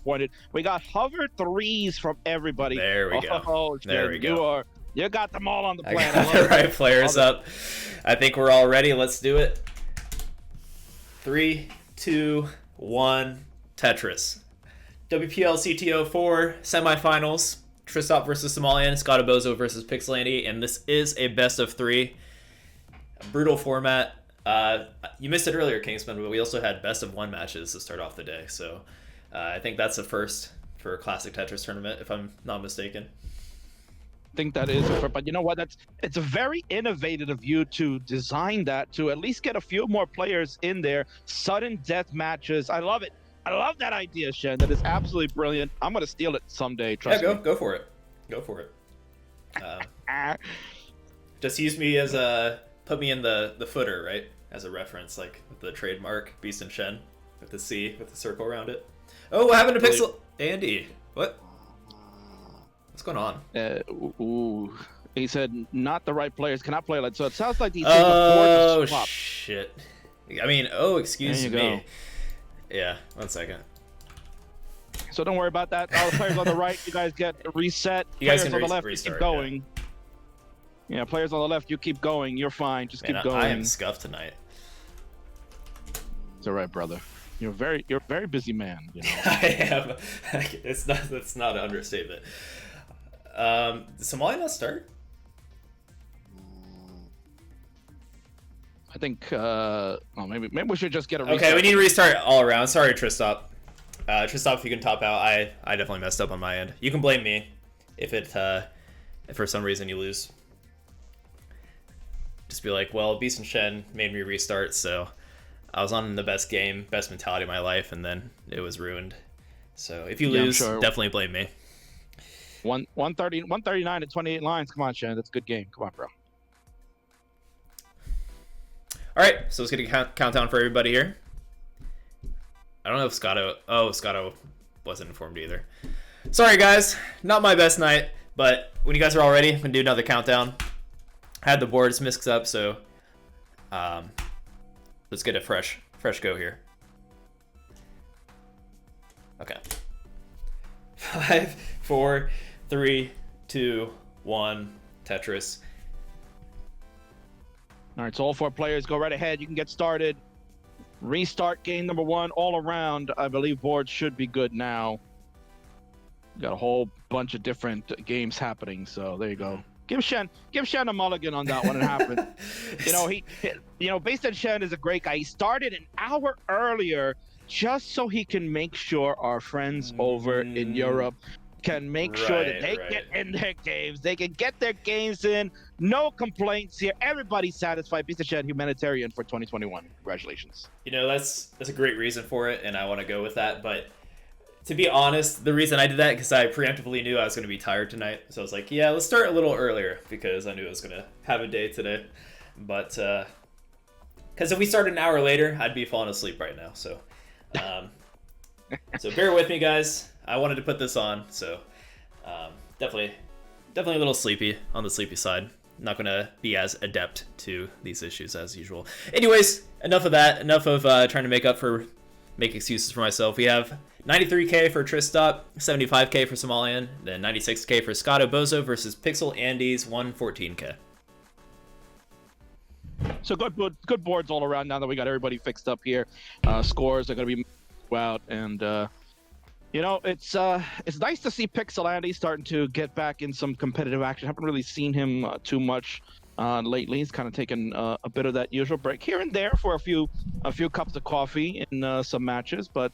disappointed. We got hover threes from everybody. There we go. Oh, there we go. You got them all on the I plan. got the right players up. I think we're all ready. Let's do it. 3, 2, 1. Tetris. WPL CTO 4 semifinals. Tristop versus Somalian, Scottobozo versus PixelAndy, and this is a best of 3. A brutal format. You missed it earlier, Kingsman, but we also had best of 1 matches to start off the day. So I think that's a first for a classic Tetris tournament, if I'm not mistaken. I think that is, but you know what? It's a very innovative of you to design that to at least get a few more players in there. Sudden death matches. I love it. I love that idea, Shen. That is absolutely brilliant. I'm gonna steal it someday. Trust me. Go for it. Go for it. Just use me as put me in the footer, right? As a reference, like with the trademark Beast and Shen with the C with the circle around it. Oh, what happened to PixelAndy? What? What's going on? Ooh. He said not the right players cannot play like so. It sounds like he's oh shit. I mean, excuse me. Go. Yeah, 1 second. So don't worry about that. All the players on the right, you guys get reset. You guys players can on the left, restart, you keep going. Yeah, players on the left, you keep going. You're fine. Just keep going. I am scuffed tonight. It's all right, brother. You're a very busy man. You know. I am. That's not an understatement. Somalian not start? I think. Maybe we should just get a restart. Okay, we need to restart all around. Sorry, Tristop. Tristop, if you can top out, I definitely messed up on my end. You can blame me if if for some reason you lose. Just be like, well, Beast and Shen made me restart, so I was on the best game, best mentality of my life, and then it was ruined. So if you lose, definitely blame me. 139 to 28 lines. Come on, Shen. That's a good game. Come on, bro. All right, so let's get a countdown for everybody here. I don't know if Scotto wasn't informed either. Sorry, guys. Not my best night, but when you guys are all ready, I'm going to do another countdown. I had the boards mixed up, so let's get a fresh go here. Okay. 5, 4, 3, 2, 1, Tetris. All right, so all 4 players go right ahead. You can get started. Restart game number 1 all around. I believe boards should be good now. Got a whole bunch of different games happening, so there you go. Give Shen a mulligan on that one. It happened. Based on Shen is a great guy. He started an hour earlier just so he can make sure our friends over in Europe can make sure that they get in their games. They can get their games in. No complaints here. Everybody's satisfied. Beast of Shen humanitarian for 2021. Congratulations. That's a great reason for it, and I want to go with that. But to be honest, the reason I did that because I preemptively knew I was going to be tired tonight. So I was like, yeah, let's start a little earlier because I knew I was going to have a day today. But because if we started an hour later, I'd be falling asleep right now. So so bear with me, guys. I wanted to put this on, so definitely a little sleepy on the sleepy side. Not going to be as adept to these issues as usual. Anyways, enough of that. Enough of trying to make excuses for myself. We have 93k for Tristop, 75k for Somalian, then 96k for Scottobozo versus PixelAndy's 114k. So good boards all around now that we got everybody fixed up here. Scores are going to be out, and it's nice to see PixelAndy starting to get back in some competitive action. Haven't really seen him too much lately. He's kind of taken a bit of that usual break here and there for a few cups of coffee in some matches. But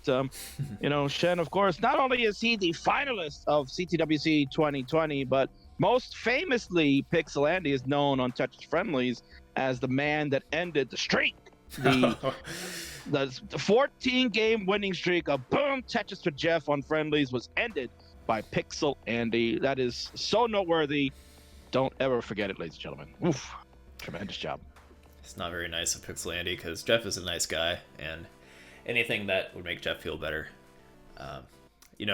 Shen, of course, not only is he the finalist of CTWC 2020, but most famously, PixelAndy is known on Tetris Friendlies as the man that ended the streak. The 14-game winning streak of Boom Tetris for Jeff on Friendlies was ended by PixelAndy. That is so noteworthy. Don't ever forget it, ladies and gentlemen. Oof, tremendous job. It's not very nice of PixelAndy because Jeff is a nice guy, and anything that would make Jeff feel better.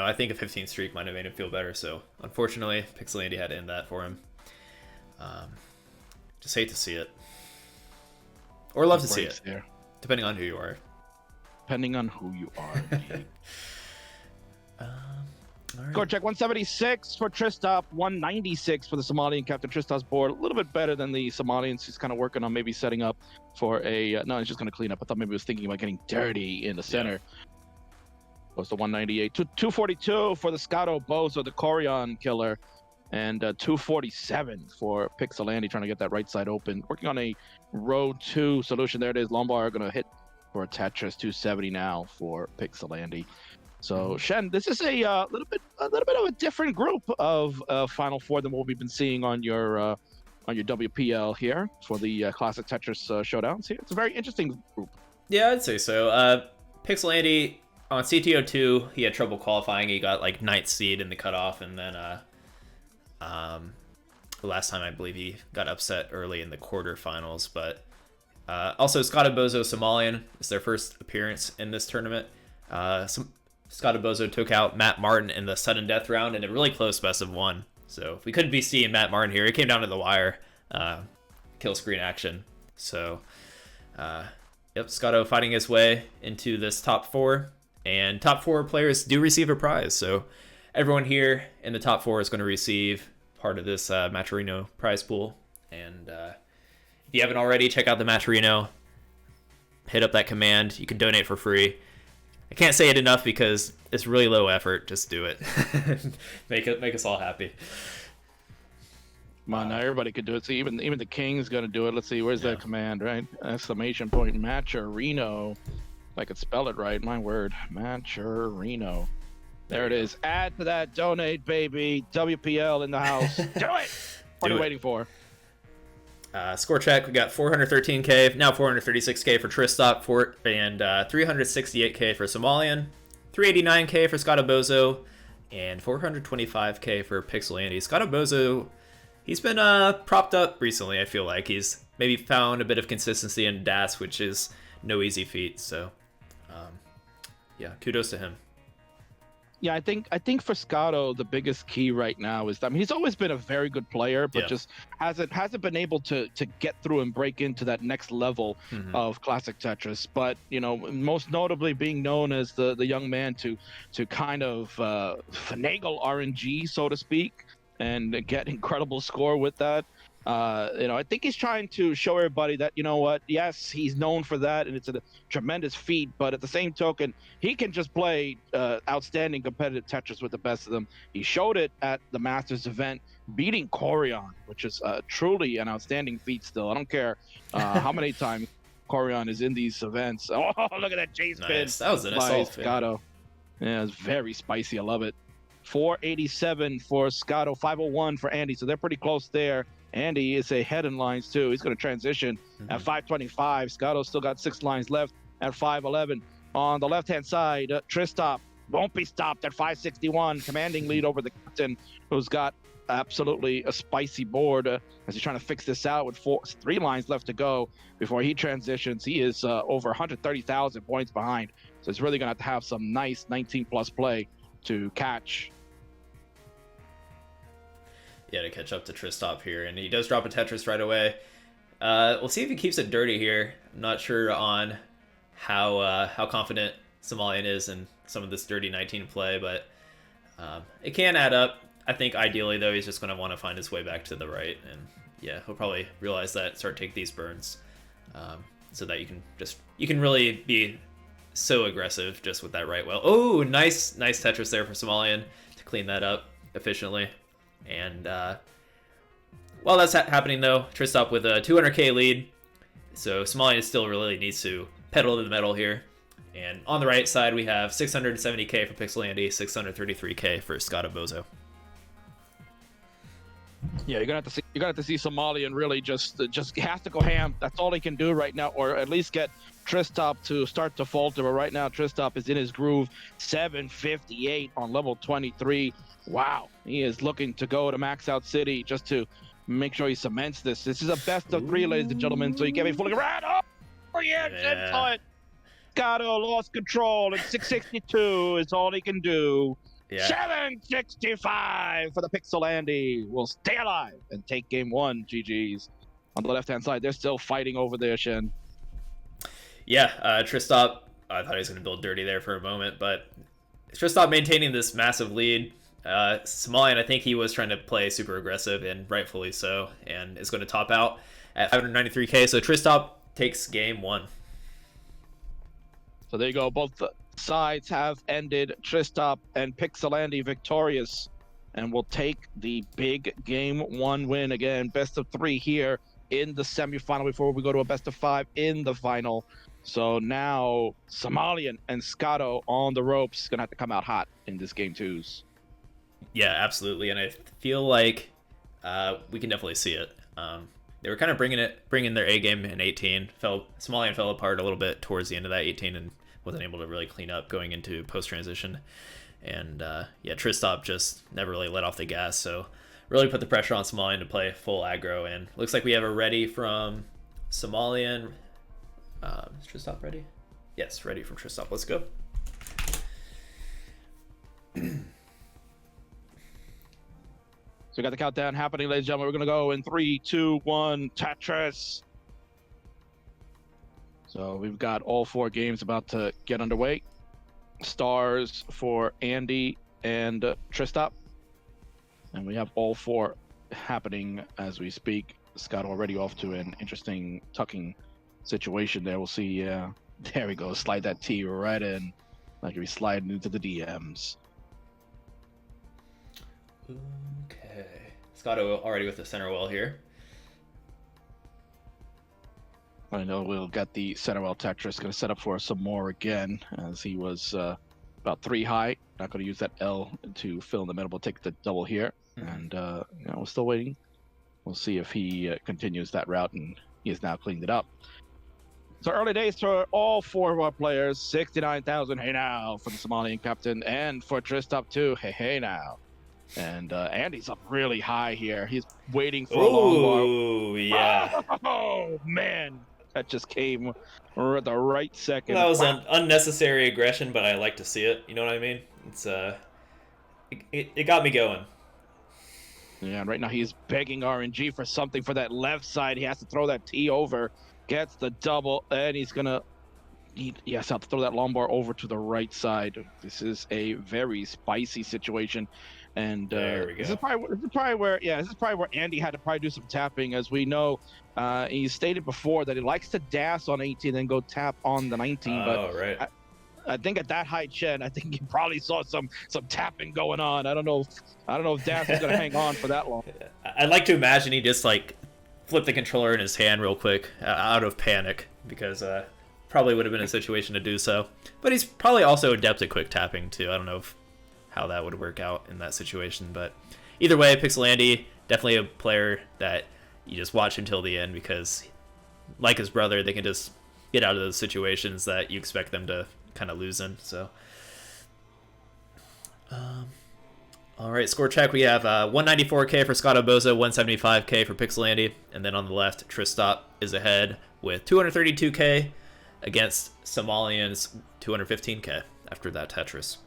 I think a 15 streak might have made him feel better. So unfortunately, PixelAndy had to end that for him. Just hate to see it, or love to see it. There. Depending on who you are. Depending on who you are. All right. Score check 176 for Tristop, 196 for the Somalian captain. Tristop's board a little bit better than the Somalians. He's kind of working on maybe setting up for a. No, he's just going to clean up. I thought maybe he was thinking about getting dirty in the center. Goes to 198. 242 for the Scottobozo, the Corian killer. And 247 for WPL trying to get that right side open. Working on a row 2 solution. There it is. Lombard going to hit for a Tetris 270 now for WPL. So Shen, this is a little bit of a different group of Final Four than what we've been seeing on your WPL here for the classic Tetris showdowns here. It's a very interesting group. Yeah, I'd say so. WPL on CTO2, he had trouble qualifying. He got like 9th seed in the cutoff, and then last time I believe he got upset early in the quarterfinals. But also Scottobozo Somalian is their first appearance in this tournament. Scottobozo took out Matt Martin in the sudden death round in a really close best of 1. So if we couldn't be seeing Matt Martin here, it came down to the wire, kill screen action. So Scotto fighting his way into this top 4, and top 4 players do receive a prize. So everyone here in the top 4 is going to receive part of this Matcherino prize pool. And if you haven't already, check out the Matcherino. Hit up that command. You can donate for free. I can't say it enough because it's really low effort. Just do it. make us all happy. Come on, now everybody could do it. See, even the King's gonna do it. Let's see, where's that command, right? Exclamation point Matcherino. If I could spell it right, my word, Matcherino. There it is. Add to that, donate, baby. WPL in the house. Do it. What are you waiting for? Score check, we got 413k, now 436k for Tristop, and 368k for Somalian, 389k for Scottobozo, and 425k for WPL. Scottobozo, he's been propped up recently. I feel like he's maybe found a bit of consistency in DAS, which is no easy feat. So, kudos to him. Yeah, I think for Scotto, the biggest key right now is that, I mean, he's always been a very good player, but just hasn't been able to get through and break into that next level of classic Tetris. But most notably being known as the young man to kind of finagle RNG, so to speak, and get incredible score with that. I think he's trying to show everybody that, yes, he's known for that, and it's a tremendous feat, but at the same token, he can just play outstanding competitive Tetris with the best of them. He showed it at the Masters event, beating Corian, which is truly an outstanding feat still. I don't care how many times Corian is in these events. Oh, look at that J-spin. Nice. That was an assault. Scotto. Yeah, it's very spicy. I love it. 487 for Scotto, 501 for Andy, so they're pretty close there. Andy is ahead in lines too. He's going to transition at 525. Scotto's still got 6 lines left at 511. On the left-hand side, Tristop won't be stopped at 561, commanding lead over the captain, who's got absolutely a spicy board as he's trying to fix this out with 3 lines left to go before he transitions. He is over 130,000 points behind, so he's really going to have some nice 19-plus play to catch. Yeah, to catch up to Tristop here, and he does drop a Tetris right away. We'll see if he keeps it dirty here. I'm not sure on how confident Somalian is in some of this dirty 19 play, but it can add up. I think ideally, though, he's just going to want to find his way back to the right, and yeah, he'll probably realize that, start take these burns, so that you can really be so aggressive just with that right well. Oh, nice Tetris there for Somalian to clean that up efficiently. And while that's happening, though, Tristop with a 200k lead, so Somalian still really needs to pedal to the metal here. And on the right side, we have 670k for WPL, 633k for Scottobozo. Yeah, you're gonna have to see Somalian really just has to go ham. That's all he can do right now, or at least get Tristop to start to falter. But right now, Tristop is in his groove. 758 on level 23. Wow, he is looking to go to Max Out City just to make sure he cements this. This is a best of 3, ladies and gentlemen. So you get me fully around. Oh, yeah, it. Scotto lost control, and 662 is all he can do. Yeah. 765 for the WPL will stay alive and take game 1. GG's. On the left-hand side, they're still fighting over there, Shen. Yeah, Tristop, I thought he was going to build dirty there for a moment, but Tristop maintaining this massive lead. Somalian, I think he was trying to play super aggressive, and rightfully so, and is going to top out at 593k. So Tristop takes game 1. So there you go. Both sides have ended. Tristop and PixelAndy victorious, and will take the big game 1 win. Again, best of 3 here in the semifinal before we go to a best of 5 in the final. So now Somalian and Scotto on the ropes. Gonna have to come out hot in this game 2s. Yeah, absolutely, and I feel like we can definitely see it. They were kind of bringing their A game in 18. Somalian fell apart a little bit towards the end of that 18 and wasn't able to really clean up going into post transition. And yeah, Tristop just never really let off the gas, so really put the pressure on Somalian to play full aggro. And looks like we have a ready from Somalian. Is Tristop ready? Yes, ready from Tristop. Let's go. So we got the countdown happening, ladies and gentlemen. We're going to go in 3, 2, 1, Tetris. So we've got all 4 games about to get underway. Stars for Andy and Tristop. And we have all 4 happening as we speak. Scott already off to an interesting tucking situation there. We'll see. There we go. Slide that T right in. Like he's sliding into the DMs. Okay. Scotto already with the center well here. I know we'll get the center well Tetris. Going to set up for some more again, as he was about 3 high. Not going to use that L to fill in the middle. We'll take the double here. And we're still waiting. We'll see if he continues that route, and he has now cleaned it up. So early days for all 4 of our players. 69,000, hey now, for the Somalian captain, and for Tristop too, hey now. And Andy's up really high here. He's waiting for a long bar. Oh, yeah. Oh, man. That just came at the right second. That was an unnecessary aggression, but I like to see it. You know what I mean? It's it got me going. Yeah, and right now he's begging RNG for something for that left side. He has to throw that T over. Gets the double, and he's gonna. Yes, have to throw that long bar over to the right side. This is a very spicy situation, and there we go. This is probably where Andy had to probably do some tapping, as we know. He stated before that he likes to dash on 18 and go tap on the 19. Oh, right. I think at that high Chen, I think he probably saw some tapping going on. I don't know if Dash is gonna hang on for that long. I'd like to imagine he just like flipped the controller in his hand real quick out of panic, because probably would have been a situation to do so. But he's probably also adept at quick tapping too. I don't know how that would work out in that situation, but either way, PixelAndy definitely a player that you just watch until the end, because like his brother, they can just get out of those situations that you expect them to kind of lose in. So all right, score check. We have 194k for Scottobozo, 175k for PixelAndy, and then on the left, Tristop is ahead with 232k against Somalian's 215k after that Tetris.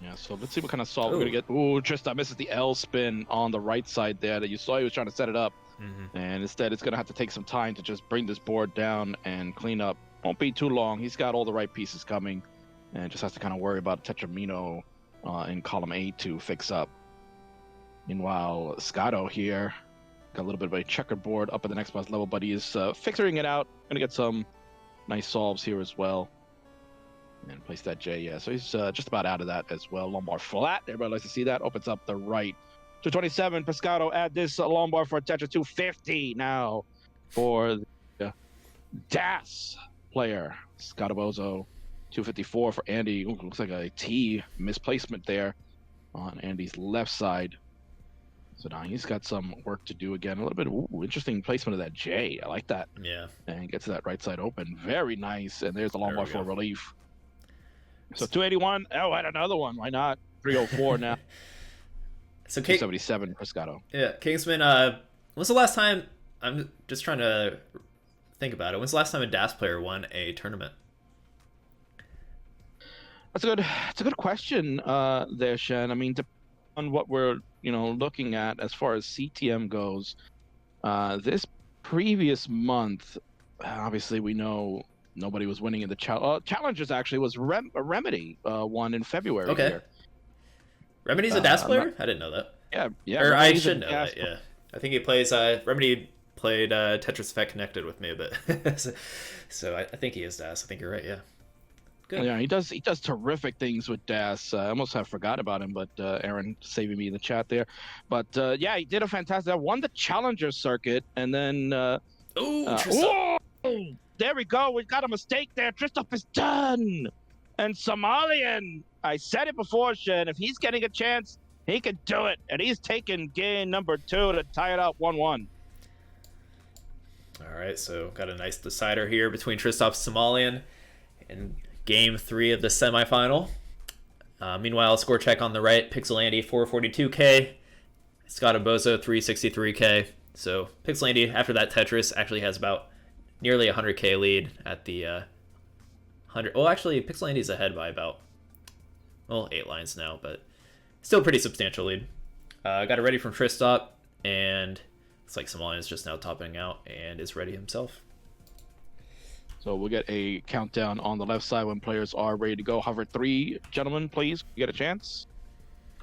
Yeah, so let's see what kind of solve we're gonna get. Ooh, Tristop misses the L spin on the right side there that you saw he was trying to set it up, and instead it's gonna have to take some time to just bring this board down and clean up. Won't be too long. He's got all the right pieces coming, and just has to kind of worry about Tetramino in column 8 to fix up. Meanwhile, Scotto here got a little bit of a checkerboard up at the next boss level, but he is figuring it out. Gonna get some nice solves here as well. And place that J, yeah. So he's just about out of that as well. Lombard flat. Everybody likes to see that. Opens up the right. 227, Pescado. Add this Lombard for a Tetris. 250 now for the DAS player. Scottobozo. 254 for Andy. Ooh, looks like a T misplacement there on Andy's left side. So now he's got some work to do again. A little bit of interesting placement of that J. I like that. Yeah. And gets that right side open. Very nice. And there's the Lombard for relief. So 281. Oh, I had another one. Why not? 304 now. So 277 for Scotto. Yeah, Kingsman. When's the last time? I'm just trying to think about it. When's the last time a DAS player won a tournament? It's a good question there, Shen. I mean, depending on what we're looking at as far as CTM goes, this previous month, obviously we know nobody was winning in the challengers. Actually, was Remedy won in February Okay. here. Remedy's a DAS player? I didn't know that. Yeah. Or I Remedy's should a know DAS that, yeah. I think he plays, Remedy played Tetris Effect Connected with me a bit. So I think he is DAS. I think you're right, yeah. Good. Yeah, he does terrific things with DAS. I almost have forgot about him, but Aaron saving me in the chat there. But yeah, he did a fantastic. Won the challenger circuit, and then Tristop. there we go. We got a mistake there. Tristop is done, and Somalian. I said it before, Shen. If he's getting a chance, he can do it, and he's taking game number 2 to tie it up 1-1. All right, so got a nice decider here between Tristop Somalian and Game 3 of the semifinal. Meanwhile, score check on the right, PixelAndy 442k, Scottobozo 363k. So PixelAndy, after that Tetris, actually has about nearly 100k lead at the 100. Well, actually, PixelAndy's ahead by about 8 lines now, but still pretty substantial lead. Got it ready from Tristop, and looks like Somalian is just now topping out and is ready himself. So we'll get a countdown on the left side when players are ready to go. Hover 3, gentlemen, please. You get a chance.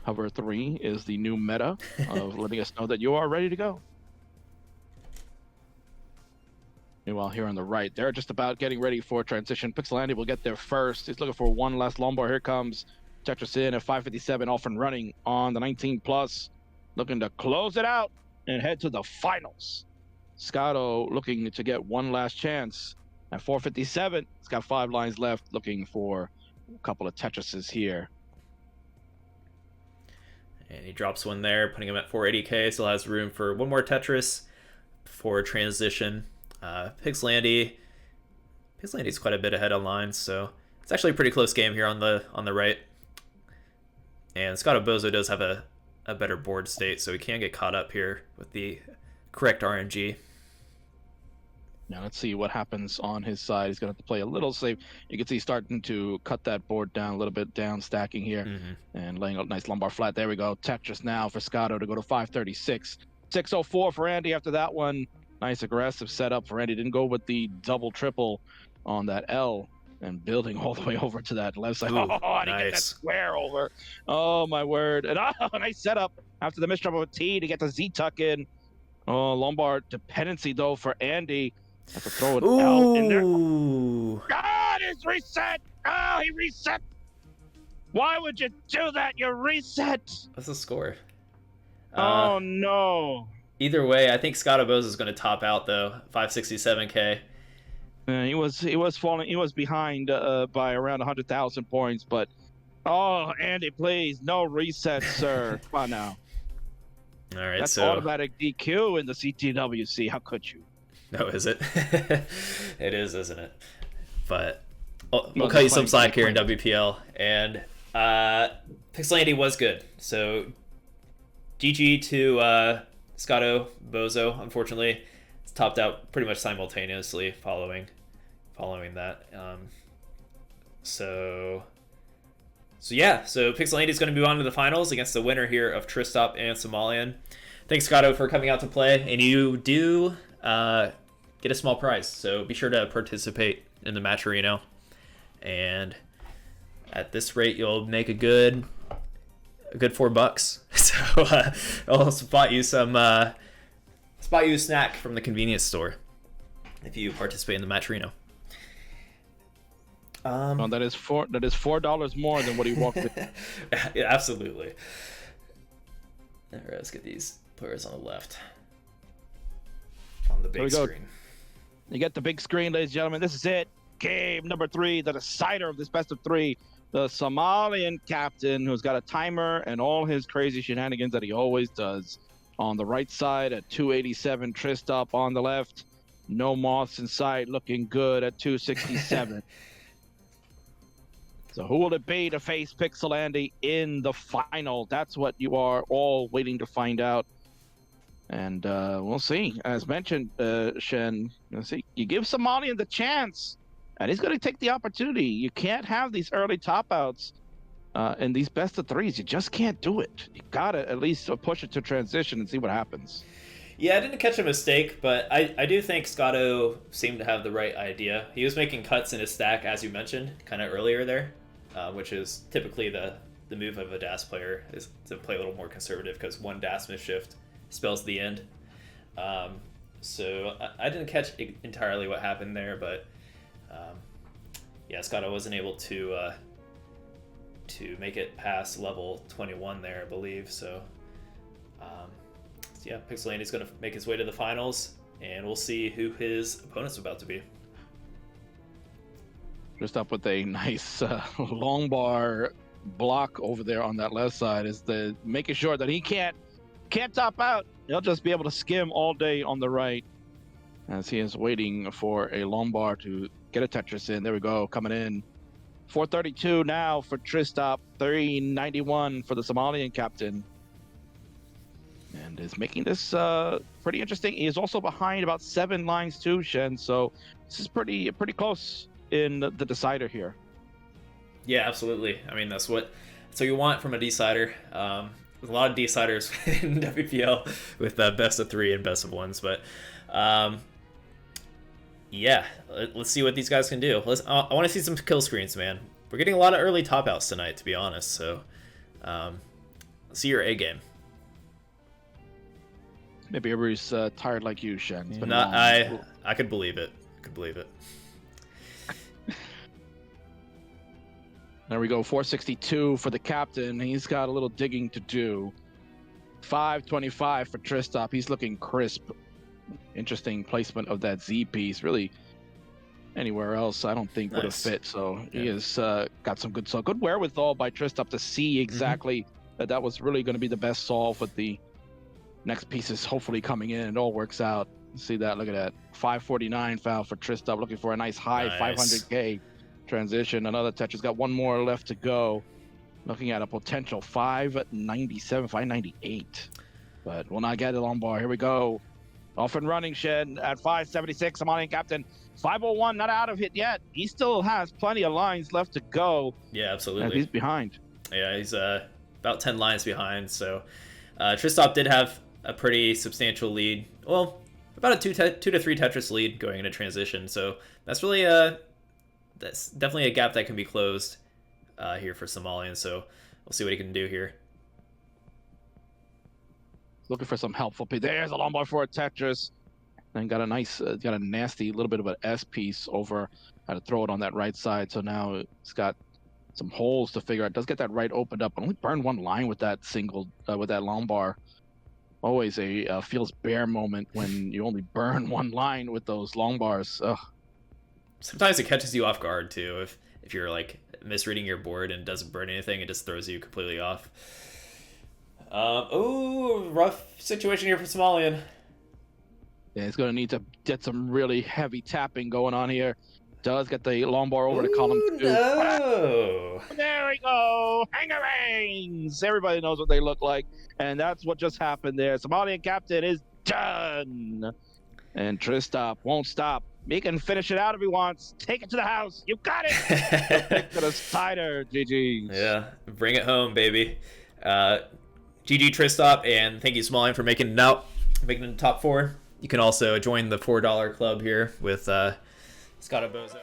Hover 3 is the new meta of letting us know that you are ready to go. Meanwhile, here on the right, they're just about getting ready for transition. PixelAndy will get there first. He's looking for one last lumbar. Here comes Tetris in at 5:57, off and running on the 19+. Looking to close it out and head to the finals. Scotto looking to get one last chance. At 4:57, it's got 5 lines left, looking for a couple of Tetrises here. And he drops one there, putting him at 480k, still has room for one more Tetris before transition. PixelAndy's quite a bit ahead on lines, so it's actually a pretty close game here on the right. And Scottobozo does have a better board state, so he can get caught up here with the correct RNG. Now let's see what happens on his side. He's going to have to play a little safe. You can see he's starting to cut that board down a little bit, down stacking here, and laying a nice lumbar flat. There we go. Tetris now for Scotto to go to 536. 604 for Andy after that one. Nice aggressive setup for Andy. Didn't go with the double triple on that L, and building all the way over to that left side. Ooh, I didn't get that square over. Oh, my word. And nice setup after the misdrop of a T to get the Z tuck in. Oh, lumbar dependency, though, for Andy. Have to throw it out in there. God, it's reset. Oh, he reset. Why would you do that? You reset. What's the score? Oh, no. Either way, I think Scottobozo is going to top out, though. 567k. He was falling. He was behind by around 100,000 points, but oh, Andy, please, no reset, sir. Come on now. All right, that's so automatic DQ in the CTWC. How could you? No, is it? It is, isn't it? But we'll cut you some slack here in WPL. And PixelAndy was good. So GG to Scottobozo, unfortunately. It's topped out pretty much simultaneously following that. So yeah, so PixelAndy is going to move on to the finals against the winner here of Tristop and Somalian. Thanks, Scotto, for coming out to play. And you do get a small prize, so be sure to participate in the match arena. And at this rate, you'll make a good $4. So I'll spot you a snack from the convenience store if you participate in the match arena. Well, that is $4 more than what he walked with. Yeah, absolutely. All right, let's get these players on the left on the big screen. You get the big screen, ladies and gentlemen. This is it. Game number 3, the decider of this best of 3. The Somalian captain, who's got a timer and all his crazy shenanigans that he always does. On the right side at 287, Tristop on the left. No moths in sight, looking good at 267. So who will it be to face PixelAndy in the final? That's what you are all waiting to find out. And we'll see. As mentioned, Shen, you give Somalian the chance, and he's going to take the opportunity. You can't have these early top-outs in these best of 3s. You just can't do it. You got to at least push it to transition and see what happens. Yeah, I didn't catch a mistake, but I do think Scotto seemed to have the right idea. He was making cuts in his stack, as you mentioned, kind of earlier there, which is typically the move of a DAS player, is to play a little more conservative because one DAS misshift spells the end. So I didn't catch entirely what happened there, but yeah, Scotto wasn't able to make it past level 21 there, I believe. So yeah, PixelAndy's going to make his way to the finals, and we'll see who his opponent's about to be. Just up with a nice long bar block over there on that left side is the making sure that he can't top out. He'll just be able to skim all day on the right as he is waiting for a long bar to get a Tetris in. There we go, coming in. 432 now for Tristop, 391 for the Somalian captain. And is making this pretty interesting. He is also behind about 7 lines too, Shen. So this is pretty close in the decider here. Yeah, absolutely. I mean, that's what you want from a decider. There's a lot of deciders in WPL with best of 3 and best of 1s, but yeah, let's see what these guys can do. I want to see some kill screens, man. We're getting a lot of early top outs tonight, to be honest. So let's see your A game. Maybe everybody's tired like you, Shen. It's been I could believe it. There we go, 462 for the captain. He's got a little digging to do. 525 for Tristop. He's looking crisp. Interesting placement of that Z piece. Really, anywhere else I don't think would have fit. So he has got some good wherewithal by Tristop to see exactly that was really going to be the best solve with the next pieces hopefully coming in. It all works out. See that? Look at that. 549 foul for Tristop, looking for a nice high 500K transition. Another Tetris, got one more left to go. Looking at a potential 597, 598. But will not get it on bar. Here we go. Off and running, Shed at 576. Somalian captain. 501, not out of it yet. He still has plenty of lines left to go. Yeah, absolutely. And he's behind. Yeah, he's about 10 lines behind. So Tristop did have a pretty substantial lead. Well, about a 2 to 3 Tetris lead going into transition. So that's really that's definitely a gap that can be closed here for Somalian. So we'll see what he can do here. Looking for some helpful piece. There's a long ball for a Tetris. And got a nice, got a nasty little bit of an S piece over. Had to throw it on that right side. So now it's got some holes to figure out. Does get that right opened up. Only burned one line with that single, with that long bar. Always a feels bare moment when you only burn one line with those long bars. Ugh. Sometimes it catches you off guard too. If you're like misreading your board and doesn't burn anything, it just throws you completely off. Oh, rough situation here for Somalian. Yeah, it's going to need to get some really heavy tapping going on here. Does get the long bar over to column 2. No. There we go. Hangarings. Everybody knows what they look like. And that's what just happened there. Somalian captain is done. And Tristop won't stop. He can finish it out if he wants. Take it to the house. You got it. Pick to the cider. GG's. Yeah, bring it home, baby. GG Tristop, and thank you Somalian for making it out, making it in the top 4. You can also join the $4 club here with Scottobozo.